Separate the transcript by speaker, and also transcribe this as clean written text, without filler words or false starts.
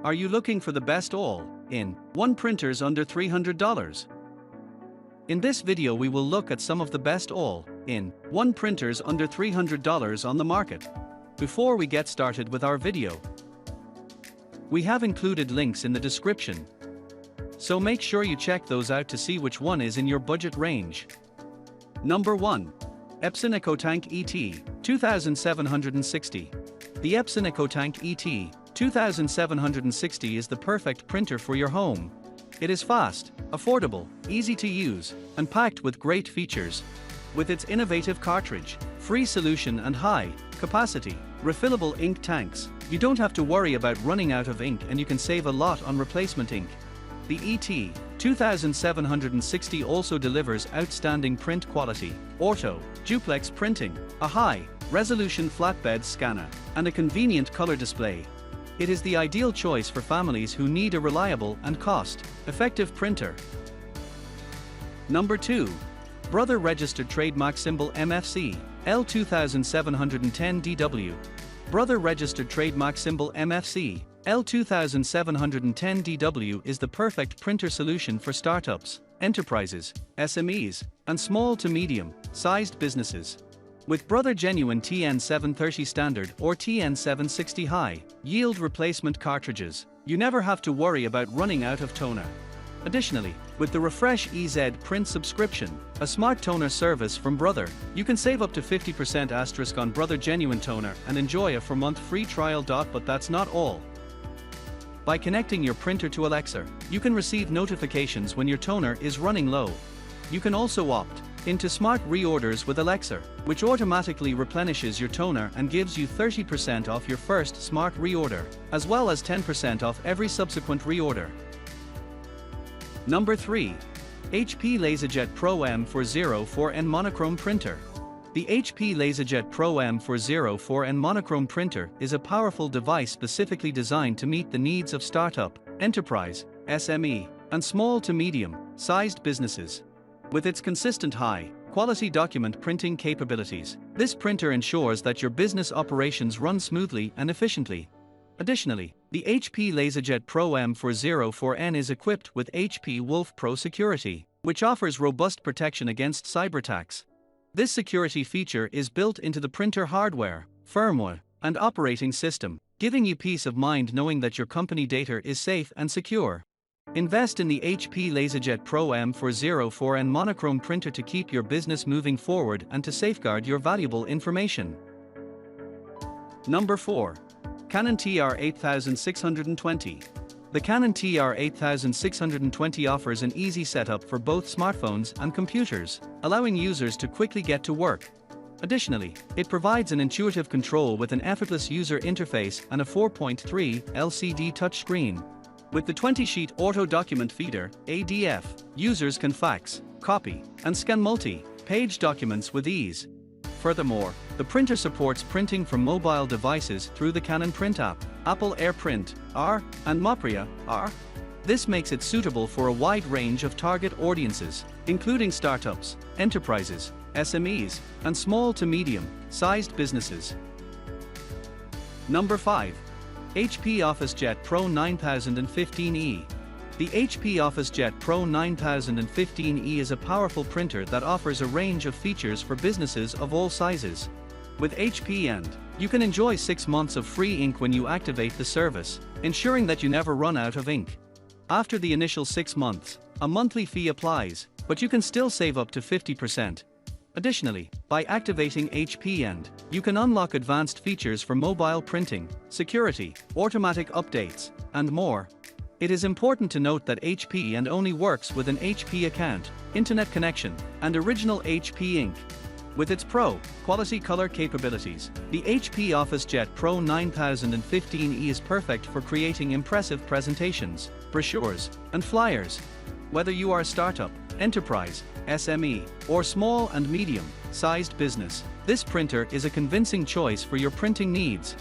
Speaker 1: Are you looking for the best all-in-one printers under $300? In this video we will look at some of the best all-in-one printers under $300 on the market. Before we get started with our video, we have included links in the description, so make sure you check those out to see which one is in your budget range. Number 1. Epson EcoTank ET2760. The Epson EcoTank ET2760 is the perfect printer for your home. It is fast, affordable, easy to use, and packed with great features. With its innovative cartridge-free solution and high-capacity, refillable ink tanks, you don't have to worry about running out of ink and you can save a lot on replacement ink. The ET2760 also delivers outstanding print quality, auto-duplex printing, a high-resolution flatbed scanner, and a convenient color display. It is the ideal choice for families who need a reliable and cost-effective printer. Number 2. Brother Registered Trademark Symbol MFC L2710DW. Brother Registered Trademark Symbol MFC L2710DW is the perfect printer solution for startups, enterprises, SMEs, and small to medium-sized businesses. With Brother Genuine TN730 Standard or TN760 high-yield replacement cartridges, you never have to worry about running out of toner. Additionally, with the Refresh EZ Print subscription, a smart toner service from Brother, you can save up to 50% on Brother Genuine toner and enjoy a 4-month free trial. But that's not all. By connecting your printer to Alexa, you can receive notifications when your toner is running low. You can also opt into smart reorders with Alexa, which automatically replenishes your toner and gives you 30% off your first smart reorder, as well as 10% off every subsequent reorder. Number 3. HP LaserJet Pro M404 Monochrome Printer. The HP LaserJet Pro M404 Monochrome Printer is a powerful device specifically designed to meet the needs of startup, enterprise, SME, and small to medium-sized businesses. With its consistent high-quality document printing capabilities, this printer ensures that your business operations run smoothly and efficiently. Additionally, the HP LaserJet Pro M404 is equipped with HP Wolf Pro Security, which offers robust protection against cyberattacks. This security feature is built into the printer hardware, firmware, and operating system, giving you peace of mind knowing that your company data is safe and secure. Invest in the HP LaserJet Pro M404 Monochrome printer to keep your business moving forward and to safeguard your valuable information. Number 4. Canon TR8620. The Canon TR8620 offers an easy setup for both smartphones and computers, allowing users to quickly get to work. Additionally, it provides an intuitive control with an effortless user interface and a 4.3 LCD touchscreen. With the 20-sheet Auto Document Feeder (ADF), users can fax, copy, and scan multi-page documents with ease. Furthermore, the printer supports printing from mobile devices through the Canon Print app, Apple AirPrint R, and Mopria R. This makes it suitable for a wide range of target audiences, including startups, enterprises, SMEs, and small to medium-sized businesses. Number 5. HP OfficeJet Pro 9015E. The HP OfficeJet Pro 9015E is a powerful printer that offers a range of features for businesses of all sizes. With HP, you can enjoy 6 months of free ink when you activate the service, ensuring that you never run out of ink. After the initial 6 months, a monthly fee applies, but you can still save up to 50%. Additionally, by activating HP, you can unlock advanced features for mobile printing, security, automatic updates, and more. It is important to note that HP only works with an HP account, internet connection, and original HP ink. With its pro-quality color capabilities, the HP OfficeJet Pro 9015E is perfect for creating impressive presentations, brochures, and flyers. Whether you are a startup, enterprise, SME, or small and medium-sized business, this printer is a convincing choice for your printing needs.